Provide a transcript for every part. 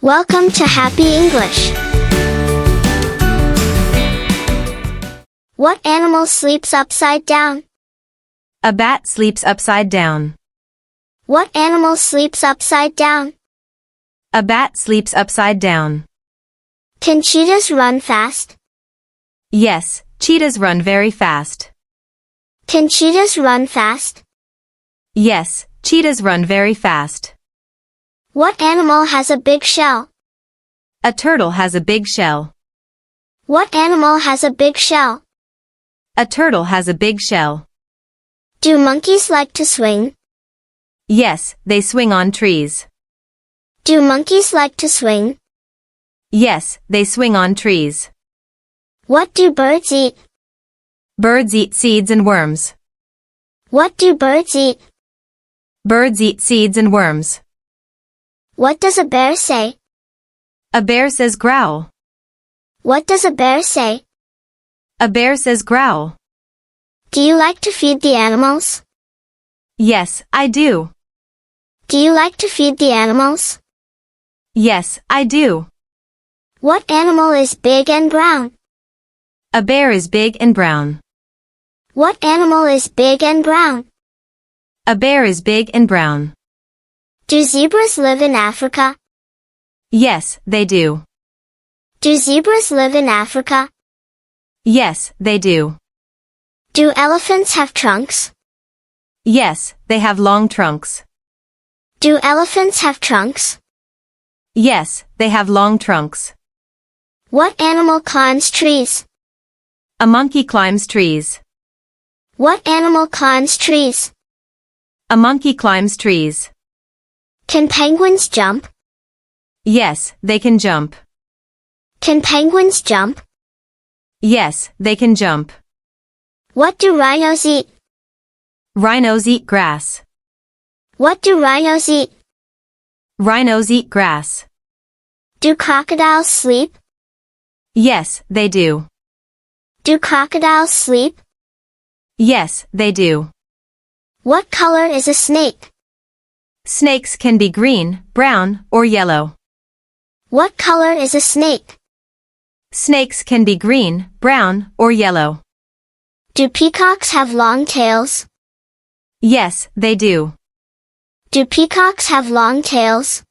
Welcome to Happy English. What animal sleeps upside down? A bat sleeps upside down. What animal sleeps upside down? A bat sleeps upside down. Can cheetahs run fast? Yes, cheetahs run very fast. Can cheetahs run fast? Yes, cheetahs run very fast. What animal has a big shell? A turtle has a big shell. What animal has a big shell? A turtle has a big shell. Do monkeys like to swing? Yes, they swing on trees. Do monkeys like to swing? Yes, they swing on trees. What do birds eat? Birds eat seeds and worms. What do birds eat? Birds eat seeds and worms. What does a bear say? A bear says growl. What does a bear say? A bear says growl. Do you like to feed the animals? Yes, I do. Do you like to feed the animals? Yes, I do. What animal is big and brown? A bear is big and brown. What animal is big and brown? A bear is big and brown. Do zebras live in Africa? Yes, they do. Do zebras live in Africa? Yes, they do. Do elephants have trunks? Yes, they have long trunks. Do elephants have trunks? Yes, they have long trunks. What animal climbs trees? A monkey climbs trees. What animal climbs trees? A monkey climbs trees. Can penguins jump? Yes, they can jump. Can penguins jump? Yes, they can jump. What do rhinos eat? Rhinos eat grass. What do rhinos eat? Rhinos eat grass. Do crocodiles sleep? Yes, they do. Do crocodiles sleep? Yes, they do. What color is a snake? Snakes can be green, brown, or yellow. What color is a snake? Snakes can be green, brown, or yellow. Do peacocks have long tails? Yes, they do. Do peacocks have long tails?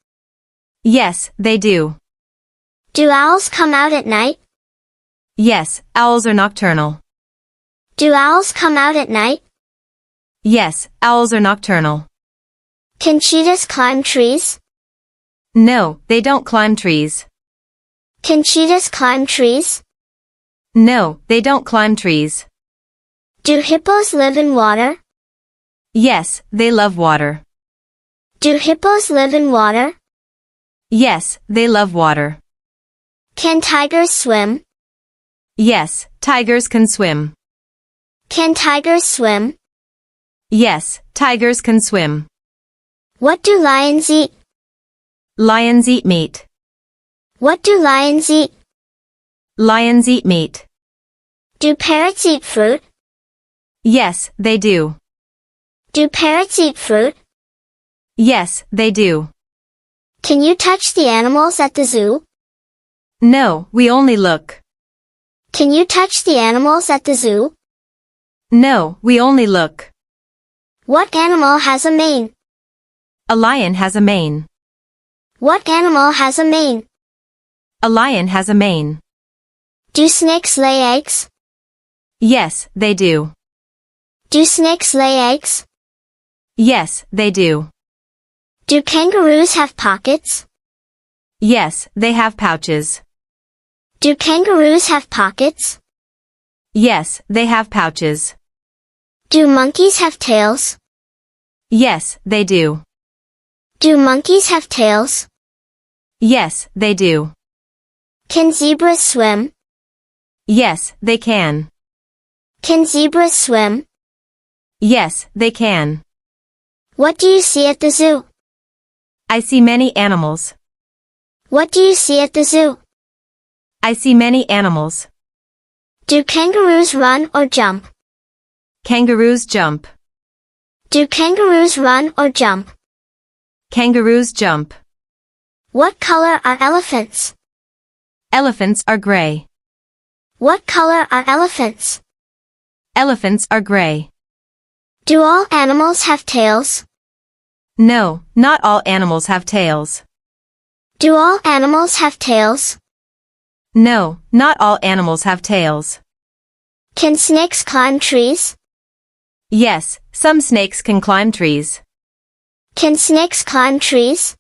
Yes, they do. Do owls come out at night? Yes, owls are nocturnal. Do owls come out at night? Yes, owls are nocturnal. Can cheetahs climb trees? No, they don't climb trees. Can cheetahs climb trees? No, they don't climb trees. Do hippos live in water? Yes, they love water. Do hippos live in water? Yes, they love water. Can tigers swim? Yes, tigers can swim. Can tigers swim? Yes, tigers can swim. What do lions eat? Lions eat meat. What do lions eat? Lions eat meat. Do parrots eat fruit? Yes, they do. Do parrots eat fruit? Yes, they do. Can you touch the animals at the zoo? No, we only look. Can you touch the animals at the zoo? No, we only look. What animal has a mane? A lion has a mane. What animal has a mane? A lion has a mane. Do snakes lay eggs? Yes, they do. Do snakes lay eggs? Yes, they do. Do kangaroos have pockets? Yes, they have pouches. Do kangaroos have pockets? Yes, they have pouches. Do monkeys have tails? Yes, they do. Do monkeys have tails? Yes, they do. Can zebras swim? Yes, they can. Can zebras swim? Yes, they can. What do you see at the zoo? I see many animals. What do you see at the zoo? I see many animals. Do kangaroos run or jump? Kangaroos jump. Do kangaroos run or jump? Kangaroos jump. What color are elephants? Elephants are gray. What color are elephants? Elephants are gray. Do all animals have tails? No, not all animals have tails. Do all animals have tails? No, not all animals have tails. Can snakes climb trees? Yes, some snakes can climb trees. Can snakes climb trees?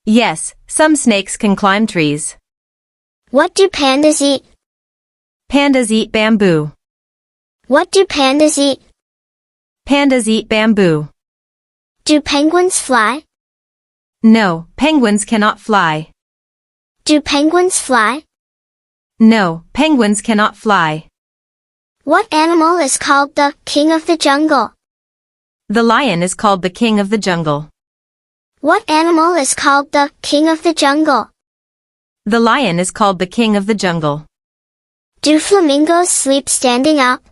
Yes, some snakes can climb trees. What do pandas eat? Pandas eat bamboo. What do pandas eat? Pandas eat bamboo. Do penguins fly? No, penguins cannot fly. Do penguins fly? No, penguins cannot fly. What animal is called the king of the jungle? The lion is called the king of the jungle. What animal is called the king of the jungle? The lion is called the king of the jungle. Do flamingos sleep standing up?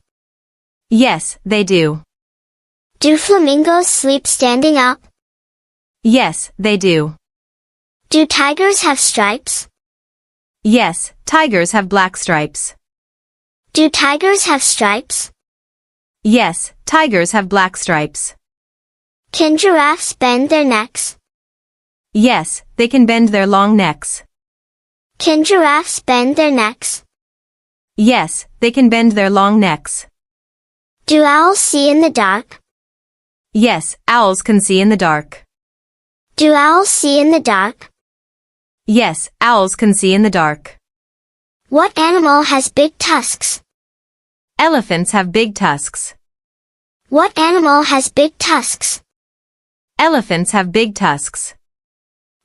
Yes, they do. Do flamingos sleep standing up? Yes, they do. Do tigers have stripes? Yes, tigers have black stripes. Do tigers have stripes? Yes, tigers have black stripes. Can giraffes bend their necks? Yes, they can bend their long necks. Can giraffes bend their necks? Yes, they can bend their long necks. Do owls see in the dark? Yes, owls can see in the dark. Do owls see in the dark? Yes, owls can see in the dark. What animal has big tusks? Elephants have big tusks. What animal has big tusks? Elephants have big tusks.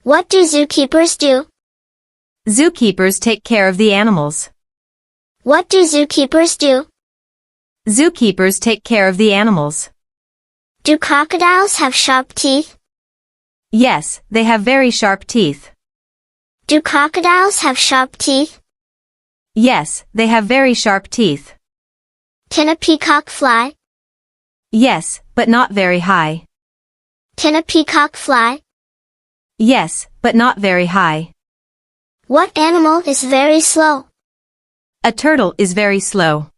What do zookeepers do? Zookeepers take care of the animals. What do zookeepers do? Zookeepers take care of the animals. Do crocodiles have sharp teeth? Yes, they have very sharp teeth. Do crocodiles have sharp teeth? Yes, they have very sharp teeth. Can a peacock fly? Yes, but not very high. Can a peacock fly? Yes, but not very high. What animal is very slow? A turtle is very slow.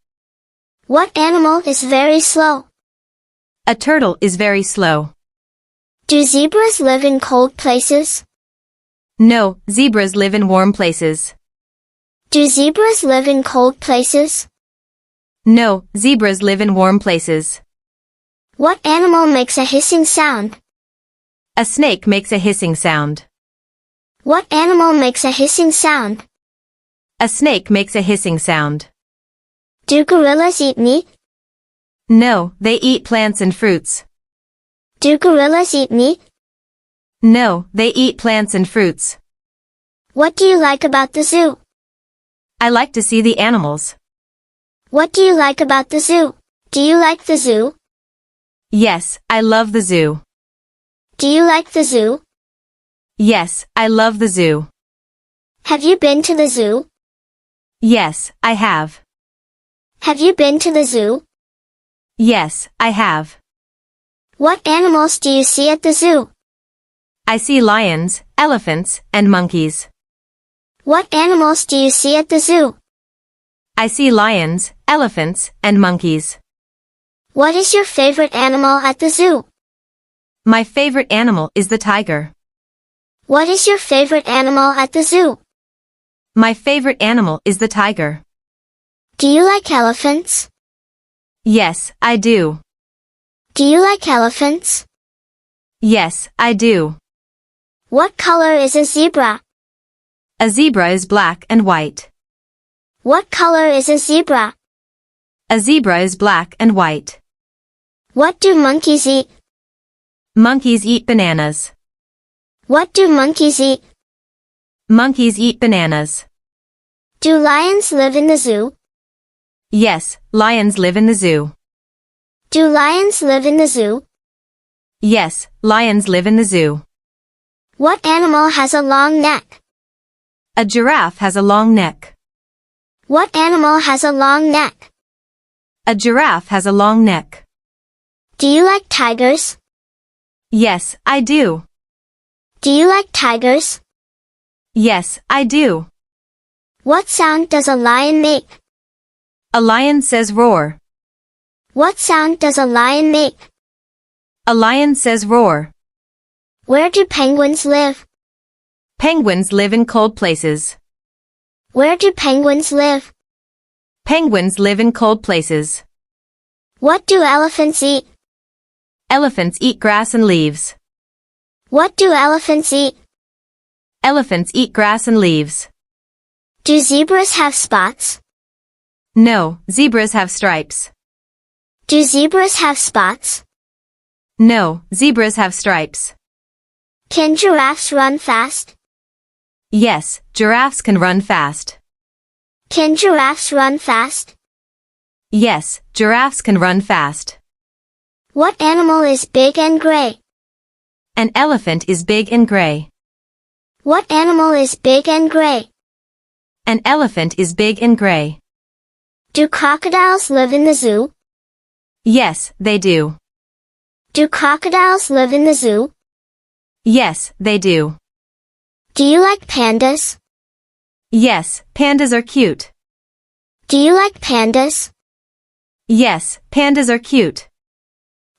What animal is very slow? A turtle is very slow. Do zebras live in cold places? No, zebras live in warm places. Do zebras live in cold places? No, zebras live in warm places. What animal makes a hissing sound? A snake makes a hissing sound. What animal makes a hissing sound? A snake makes a hissing sound. Do gorillas eat meat? No, they eat plants and fruits. Do gorillas eat meat? No, they eat plants and fruits. What do you like about the zoo? I like to see the animals. What do you like about the zoo? Do you like the zoo? Yes, I love the zoo. Do you like the zoo? Yes, I love the zoo. Have you been to the zoo? Yes, I have. Have you been to the zoo? Yes, I have. What animals do you see at the zoo? I see lions, elephants, and monkeys. What animals do you see at the zoo? I see lions, elephants, and monkeys. What is your favorite animal at the zoo? My favorite animal is the tiger. What is your favorite animal at the zoo? My favorite animal is the tiger. Do you like elephants? Yes, I do. Do you like elephants? Yes, I do. What color is a zebra? A zebra is black and white. What color is a zebra? A zebra is black and white. What do monkeys eat? Monkeys eat bananas. What do monkeys eat? Monkeys eat bananas. Do lions live in the zoo? Yes, lions live in the zoo. Do lions live in the zoo? Yes, lions live in the zoo. What animal has a long neck? A giraffe has a long neck. What animal has a long neck? A giraffe has a long neck. Do you like tigers? Yes, I do. Do you like tigers? Yes, I do. What sound does a lion make? A lion says roar. What sound does a lion make? A lion says roar. Where do penguins live? Penguins live in cold places. Where do penguins live? Penguins live in cold places. What do elephants eat? Elephants eat grass and leaves. What do elephants eat? Elephants eat grass and leaves. Do zebras have spots? No, zebras have stripes. Do zebras have spots? No, zebras have stripes. Can giraffes run fast? Yes, giraffes can run fast. Can giraffes run fast? Yes, giraffes can run fast. What animal is big and gray? An elephant is big and gray. What animal is big and gray? An elephant is big and gray. Do crocodiles live in the zoo? Yes, they do. Do crocodiles live in the zoo? Yes, they do. Do you like pandas? Yes, pandas are cute. Do you like pandas? Yes, pandas are cute.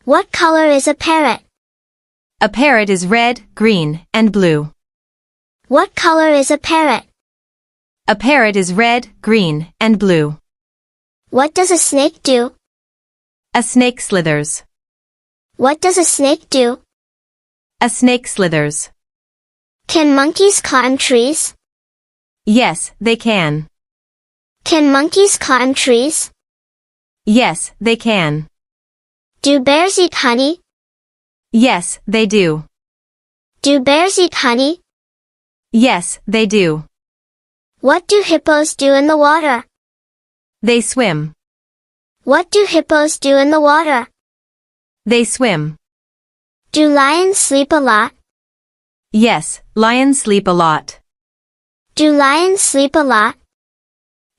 What color is a parrot? A parrot is red, green, and blue. What color is a parrot? A parrot is red, green, and blue. What does a snake do? A snake slithers. What does a snake do? A snake slithers. Can monkeys climb trees? Yes, they can. Can monkeys climb trees? Yes, they can. Do bears eat honey? Yes, they do. Do bears eat honey? Yes, they do. What do hippos do in the water? They swim. What do hippos do in the water? They swim. Do lions sleep a lot? Yes, lions sleep a lot. Do lions sleep a lot?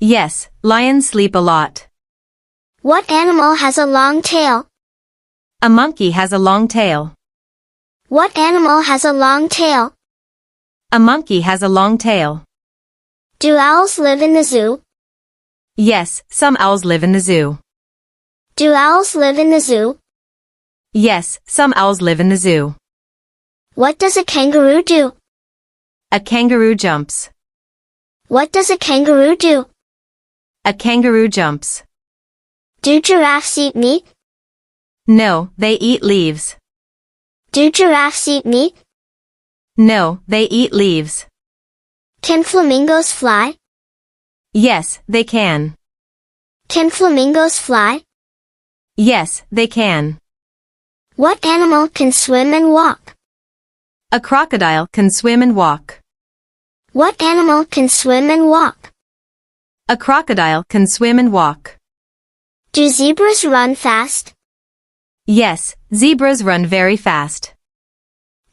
Yes, lions sleep a lot. What animal has a long tail? A monkey has a long tail. What animal has a long tail? A monkey has a long tail. Do owls live in the zoo? Yes, some owls live in the zoo. Do owls live in the zoo? Yes, some owls live in the zoo. What does a kangaroo do? A kangaroo jumps. What does a kangaroo do? A kangaroo jumps. Do giraffes eat meat? No, they eat leaves. Do giraffes eat meat? No, they eat leaves. Can flamingos fly? Yes, they can. Can flamingos fly? Yes, they can. What animal can swim and walk? A crocodile can swim and walk. What animal can swim and walk? A crocodile can swim and walk. Do zebras run fast? Yes, zebras run very fast.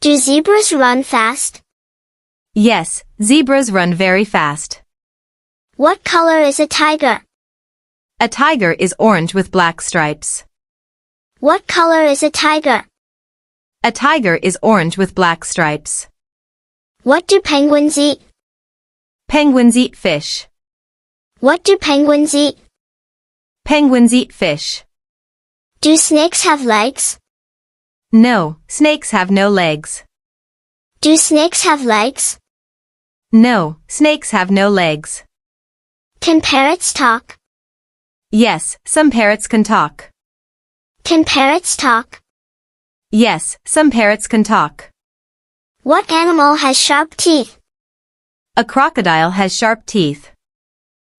Do zebras run fast? Yes, zebras run very fast. What color is a tiger? A tiger is orange with black stripes. What color is a tiger? A tiger is orange with black stripes. What do penguins eat? Penguins eat fish. What do penguins eat? Penguins eat fish. Do snakes have legs? No, snakes have no legs. Do snakes have legs? No, snakes have no legs. Can parrots talk? Yes, some parrots can talk. Can parrots talk? Yes, some parrots can talk. What animal has sharp teeth? A crocodile has sharp teeth.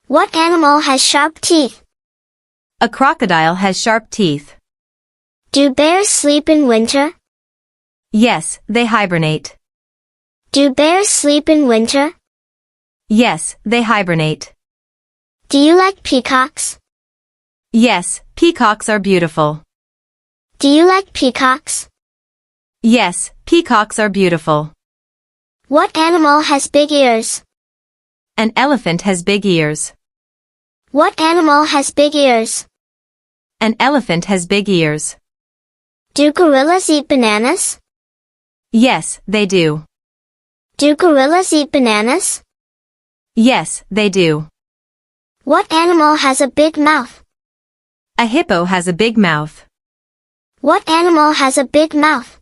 What animal has sharp teeth? A crocodile has sharp teeth. Do bears sleep in winter? Yes, they hibernate. Do bears sleep in winter? Yes, they hibernate. Do you like peacocks? Yes, peacocks are beautiful. Do you like peacocks? Yes, peacocks are beautiful. What animal has big ears? An elephant has big ears. What animal has big ears? An elephant has big ears. Do gorillas eat bananas? Yes, they do. Do gorillas eat bananas? Yes, they do. What animal has a big mouth? A hippo has a big mouth. What animal has a big mouth?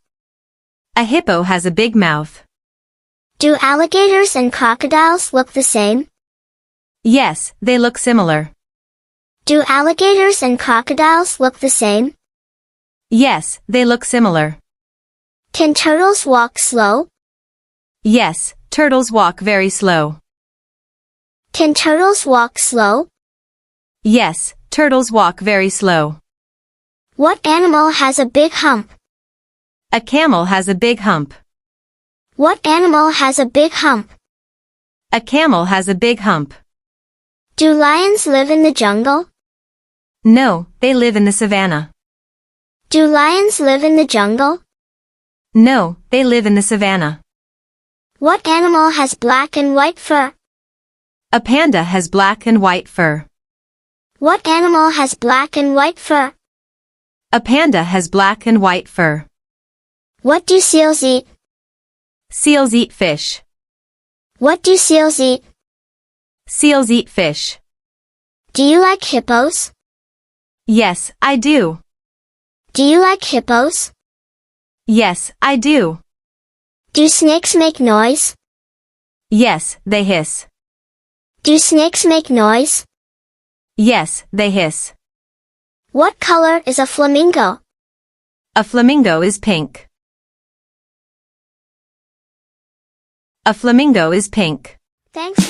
A hippo has a big mouth. Do alligators and crocodiles look the same? Yes, they look similar. Do alligators and crocodiles look the same? Yes, they look similar. Can turtles walk slow? Yes, turtles walk very slow. Can turtles walk slow? Yes, turtles walk very slow. What animal has a big hump? A camel has a big hump. What animal has a big hump? A camel has a big hump. Do lions live in the jungle? No, they live in the savannah. Do lions live in the jungle? No, they live in the savannah. What animal has black and white fur? A panda has black and white fur. What animal has black and white fur? A panda has black and white fur. What do seals eat? Seals eat fish. What do seals eat? Seals eat fish. Do you like hippos? Yes, I do. Do you like hippos? Yes, I do. Do snakes make noise? Yes, they hiss. Do snakes make noise? Yes, they hiss. What color is a flamingo? A flamingo is pink. A flamingo is pink. Thanks